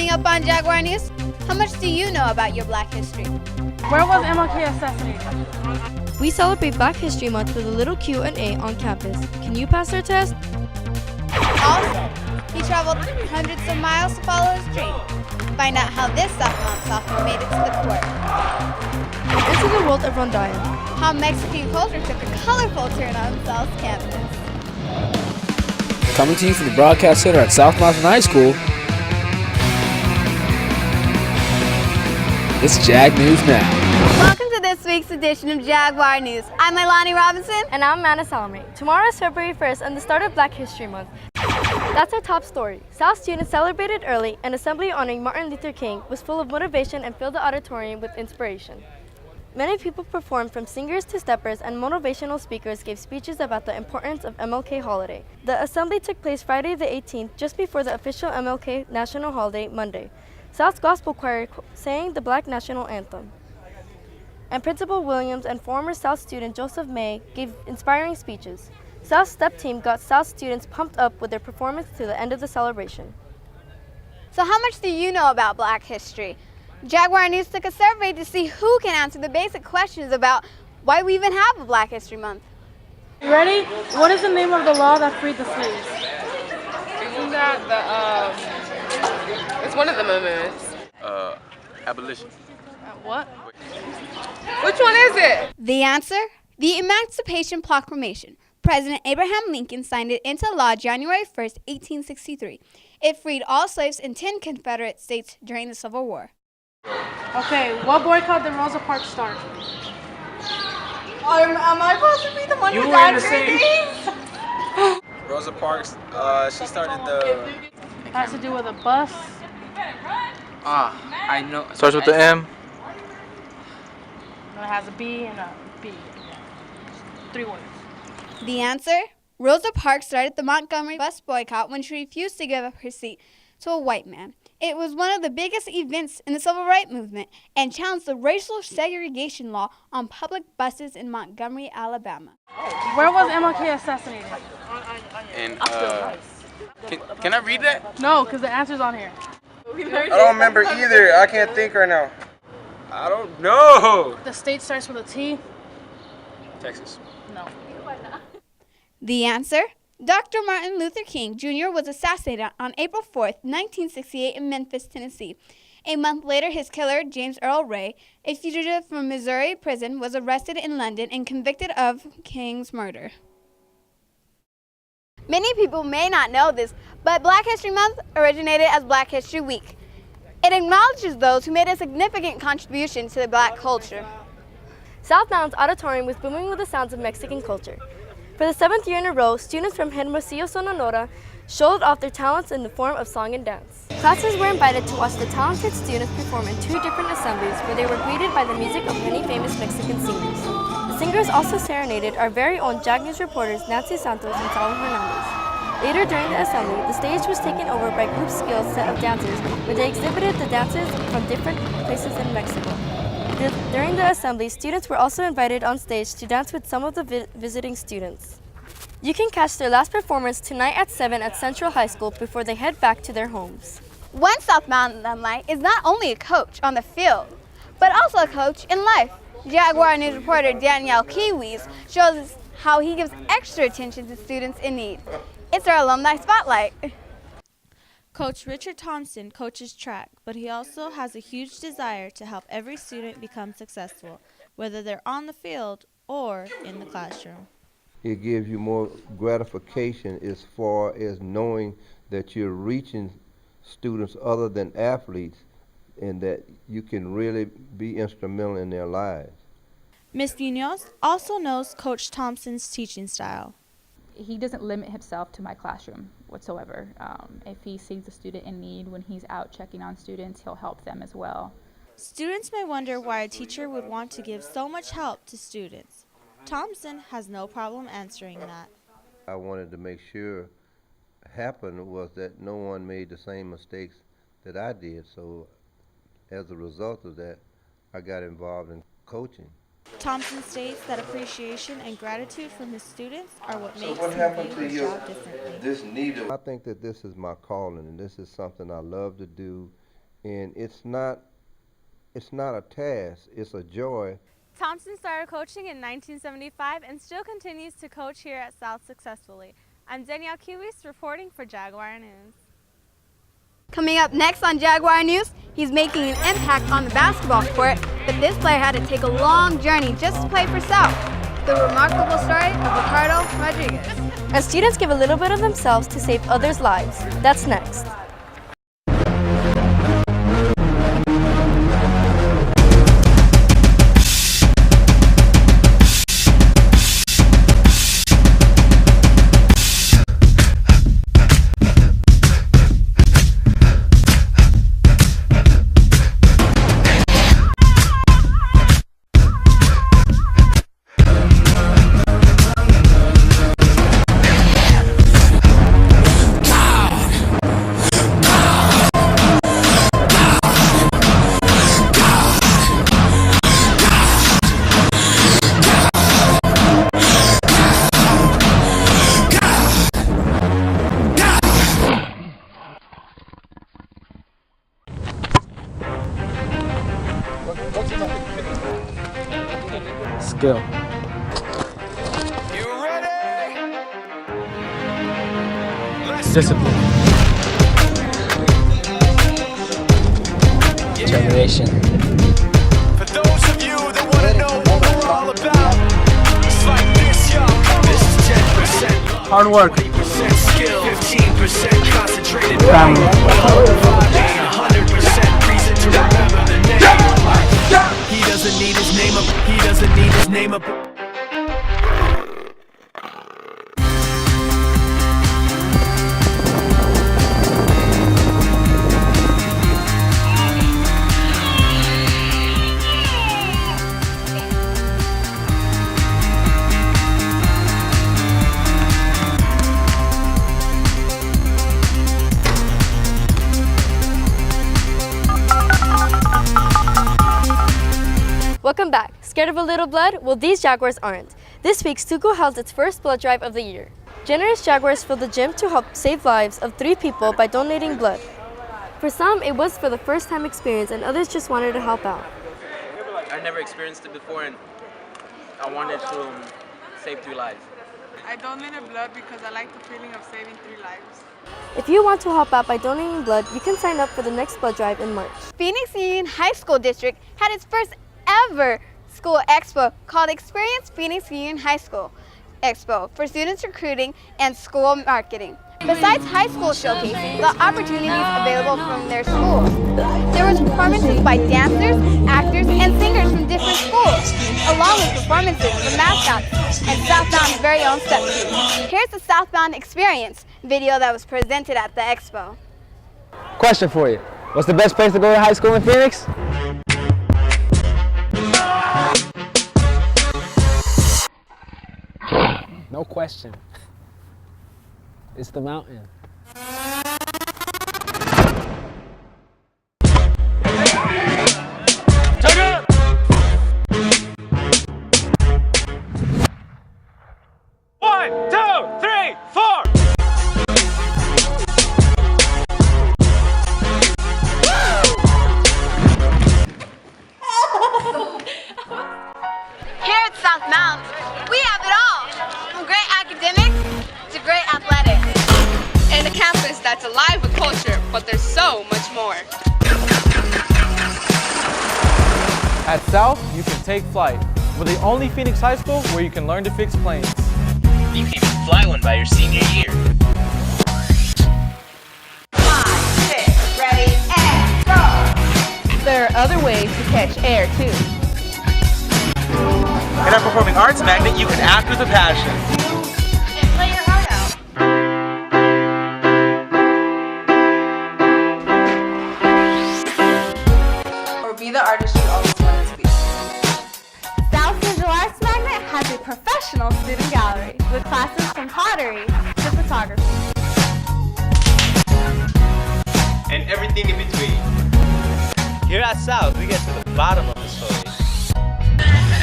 Coming up on Jaguar News, how much do you know about your Black history? Where was MLK assassinated? We celebrate Black History Month with a little Q&A on campus. Can you pass our test? Also, he traveled hundreds of miles to follow his dream. Find out how this sophomore made it to the court. Into the world of Rondalia. How Mexican culture took a colorful turn on South campus. Coming to you from the Broadcast Center at South Mountain High School, it's Jag News Now. Welcome to this week's edition of Jaguar News. I'm Ilani Robinson. And I'm Amanda Salome. Tomorrow is February 1st and the start of Black History Month. That's our top story. South students celebrated early. An assembly honoring Martin Luther King was full of motivation and filled the auditorium with inspiration. Many people performed, from singers to steppers, and motivational speakers gave speeches about the importance of MLK holiday. The assembly took place Friday the 18th, just before the official MLK national holiday, Monday. South's Gospel Choir sang the Black National Anthem. And Principal Williams and former South student Joseph May gave inspiring speeches. South's step team got South students pumped up with their performance to the end of the celebration. So how much do you know about Black history? Jaguar News took a survey to see who can answer the basic questions about why we even have a Black History Month. You ready? What is the name of the law that freed the slaves? Isn't that it's one of the amendments. Abolition. What? Which one is it? The answer? The Emancipation Proclamation. President Abraham Lincoln signed it into law January 1st, 1863. It freed all slaves in 10 Confederate states during the Civil War. Okay, what boycott did Rosa Parks start? Am I supposed to be the one You who's were in the answering same- these? Rosa Parks, she started the... Has to do with a bus. I know. Starts with the M. And it has a B and a B. 3 words. The answer? Rosa Parks started the Montgomery bus boycott when she refused to give up her seat to a white man. It was one of the biggest events in the civil rights movement and challenged the racial segregation law on public buses in Montgomery, Alabama. Where was MLK assassinated? And, can I read that? No, because the answer's on here. I don't remember either. I can't think right now. I don't know. The state starts with a T. Texas. No. The answer? Dr. Martin Luther King Jr. was assassinated on April 4th, 1968 in Memphis, Tennessee. A month later, his killer, James Earl Ray, a fugitive from Missouri prison, was arrested in London and convicted of King's murder. Many people may not know this, but Black History Month originated as Black History Week. It acknowledges those who made a significant contribution to the Black culture. South Mountain's auditorium was booming with the sounds of Mexican culture. For the 7th year in a row, students from Hermosillo, Sonora showed off their talents in the form of song and dance. Classes were invited to watch the talented students perform in 2 different assemblies where they were greeted by the music of many famous Mexican singers. The singers also serenaded our very own Jag News reporters Nancy Santos and Salva Hernandez. Later during the assembly, the stage was taken over by Group Skills set of dancers where they exhibited the dances from different places in Mexico. During the assembly, students were also invited on stage to dance with some of the visiting students. You can catch their last performance tonight at 7 at Central High School before they head back to their homes. One South Mountain alumni is not only a coach on the field, but also a coach in life. Jaguar News reporter Danielle Kiwis shows us how he gives extra attention to students in need. It's our Alumni Spotlight. Coach Richard Thompson coaches track, but he also has a huge desire to help every student become successful, whether they're on the field or in the classroom. It gives you more gratification as far as knowing that you're reaching students other than athletes and that you can really be instrumental in their lives. Ms. Munoz also knows Coach Thompson's teaching style. He doesn't limit himself to my classroom whatsoever. If he sees a student in need when he's out checking on students, he'll help them as well. Students may wonder why a teacher would want to give so much help to students. Thompson has no problem answering that. I wanted to make sure happened was that no one made the same mistakes that I did, so as a result of that, I got involved in coaching. Thompson states that appreciation and gratitude from his students are what makes what him happened view to his job differently. I think that this is my calling, and this is something I love to do, and it's not a task, it's a joy. Thompson started coaching in 1975 and still continues to coach here at South successfully. I'm Danielle Kiwis reporting for Jaguar News. Coming up next on Jaguar News, he's making an impact on the basketball court, but this player had to take a long journey just to play for South. The remarkable story of Ricardo Rodriguez. As students give a little bit of themselves to save others' lives. That's next. Skill. You ready? Discipline. Determination. For those of you that want to know what we're all about, it's like this, y'all. This is 10% Hard work. 20% skill, 15% concentrated Family. 100% reason to remember the name. He doesn't need his name up. He doesn't need his name up. Welcome back. Scared of a little blood? Well, these Jaguars aren't. This week, Stuco held its first blood drive of the year. Generous Jaguars filled the gym to help save lives of 3 people by donating blood. For some, it was for the first time experience, and others just wanted to help out. I never experienced it before, and I wanted to save 3 lives. I donated blood because I like the feeling of saving 3 lives. If you want to help out by donating blood, you can sign up for the next blood drive in March. Phoenix Union High School District had its first ever school expo called Experience Phoenix Union High School Expo for students recruiting and school marketing. Besides high school showcasing the opportunities available from their schools, there was performances by dancers, actors, and singers from different schools, along with performances from mascots and Southbound's very own step team. Here's the Southbound Experience video that was presented at the expo. Question for you. What's the best place to go to high school in Phoenix? No question. It's the mountain. Here at South Mountain, we have it all, from great academics to great athletics. And a campus that's alive with culture, but there's so much more. At South, you can take flight. We're the only Phoenix high school where you can learn to fix planes. You can even fly one by your senior year. 5, 6, ready, and go! There are other ways to catch air too. In our performing arts magnet, you can act with a passion. And play your heart out. Or be the artist you always wanted to be. South Visual Arts Magnet has a professional student gallery with classes from pottery to photography. And everything in between. Here at South, we get to the bottom of the story.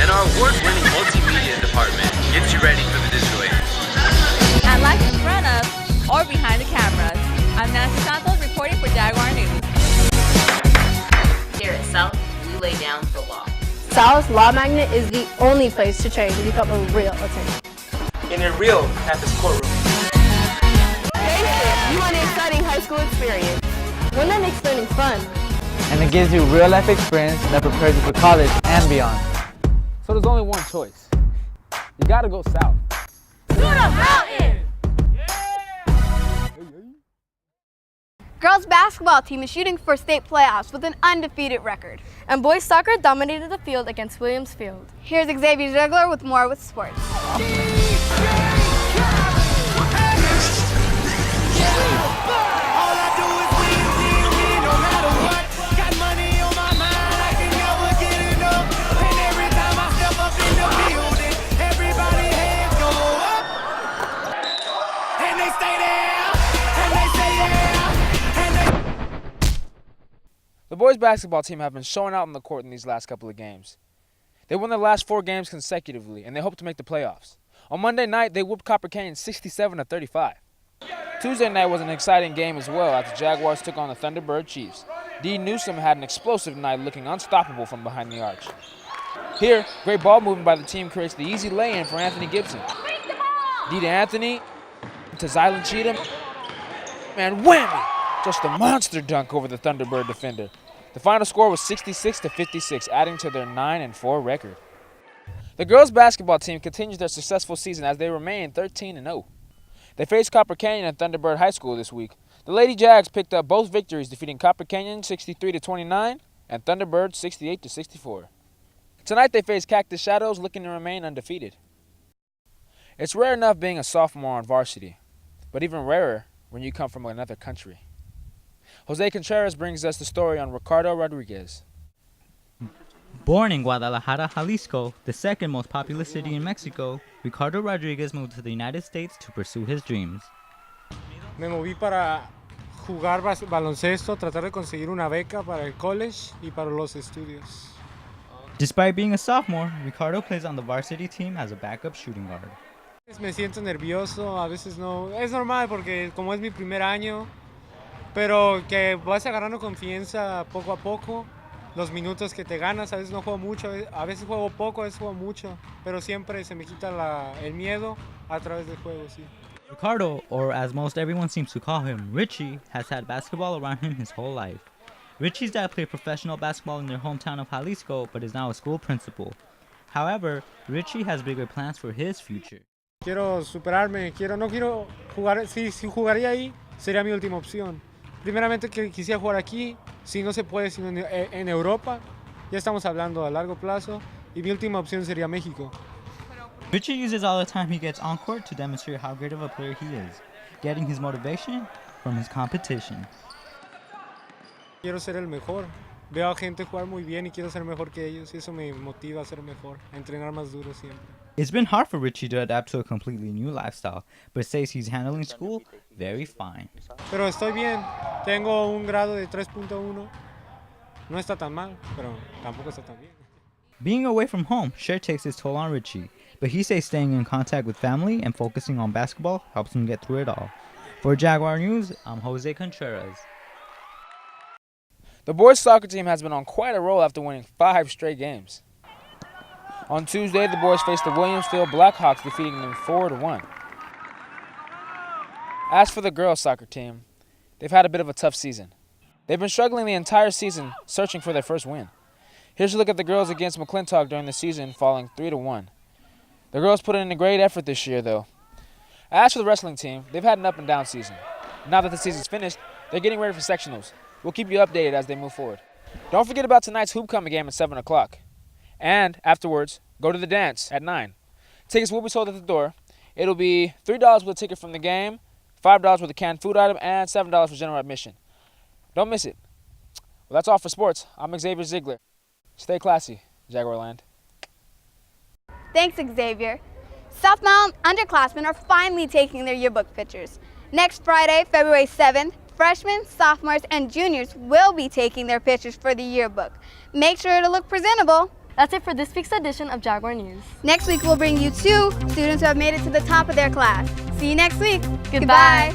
And our award-winning multimedia department gets you ready for the digital age. And like in front of or behind the cameras, I'm Nancy Santos reporting for Jaguar News. lay down the law. Sal's Law Magnet is the only place to train to become a real attorney. In a real campus courtroom. You want an exciting high school experience. One that makes learning fun. And it gives you real life experience that prepares you for college and beyond. So there's only one choice. You gotta go south. To the mountain! Girls basketball team is shooting for state playoffs with an undefeated record. And boys soccer dominated the field against Williams Field. Here's Xavier Jaguar with more with sports. The boys basketball team have been showing out on the court in these last couple of games. They won their last 4 games consecutively, and they hope to make the playoffs. On Monday night, they whooped Copper Canyon 67-35. Tuesday night was an exciting game as well as the Jaguars took on the Thunderbird Chiefs. Dee Newsome had an explosive night looking unstoppable from behind the arch. Here, great ball movement by the team creates the easy lay-in for Anthony Gibson. Dee to Anthony, to Zylan Cheatham, and whammy! Just a monster dunk over the Thunderbird defender. The final score was 66-56, adding to their 9-4 record. The girls basketball team continues their successful season as they remain 13-0. They face Copper Canyon and Thunderbird High School this week. The Lady Jags picked up both victories, defeating Copper Canyon 63-29 and Thunderbird 68-64. Tonight they face Cactus Shadows, looking to remain undefeated. It's rare enough being a sophomore on varsity, but even rarer when you come from another country. Jose Contreras brings us the story on Ricardo Rodriguez. Born in Guadalajara, Jalisco, the second most populous city in Mexico, Ricardo Rodriguez moved to the United States to pursue his dreams. Me moví para jugar baloncesto, tratar de conseguir una beca para el college y para los estudios. Despite being a sophomore, Ricardo plays on the varsity team as a backup shooting guard. Me siento nervioso, a veces no. Es normal porque como es mi primer año, pero que vas agarrando confianza poco a poco. Los minutos que te ganas, a veces no juego mucho, a veces juego poco, a veces juego mucho, pero siempre se me quita el miedo a través del juego, sí. Ricardo, or as most everyone seems to call him, Richie, has had basketball around him his whole life. Richie's dad played professional basketball in their hometown of Jalisco, but is now a school principal. However, Richie has bigger plans for his future. Quiero superarme, no quiero jugar, si jugaría ahí, sería mi última opción. Primeramente que quisiera jugar aquí, si no se puede, sino en Europa, ya estamos hablando a largo plazo, y mi última opción sería México. Richie uses all the time he gets on court to demonstrate how great of a player he is, getting his motivation from his competition. Quiero ser el mejor. Veo a gente jugar muy bien y quiero ser mejor que ellos, y eso me motiva a ser mejor, a entrenar más duro siempre. It's been hard for Richie to adapt to a completely new lifestyle, but says he's handling school very fine. Pero estoy bien. Tengo un grado de 3.1. No está tan mal, pero tampoco está tan bien. Being away from home sure takes its toll on Richie, but he says staying in contact with family and focusing on basketball helps him get through it all. For Jaguar News, I'm Jose Contreras. The boys soccer team has been on quite a roll after winning 5 straight games. On Tuesday, the boys faced the Williamsfield Blackhawks, defeating them 4-1. As for the girls soccer team, they've had a bit of a tough season. They've been struggling the entire season, searching for their first win. Here's a look at the girls against McClintock during the season, falling 3-1. The girls put in a great effort this year, though. As for the wrestling team, they've had an up-and-down season. Now that the season's finished, they're getting ready for sectionals. We'll keep you updated as they move forward. Don't forget about tonight's hoopcoming game at 7 o'clock. And afterwards, go to the dance at 9. Tickets will be sold at the door. It'll be $3 with a ticket from the game, $5 with a canned food item, and $7 for general admission. Don't miss it. Well, that's all for sports. I'm Xavier Ziegler. Stay classy, Jaguarland. Thanks, Xavier. South Mountain underclassmen are finally taking their yearbook pictures. Next Friday, February 7th, freshmen, sophomores, and juniors will be taking their pictures for the yearbook. Make sure to look presentable. That's it for this week's edition of Jaguar News. Next week, we'll bring you 2 students who have made it to the top of their class. See you next week. Goodbye.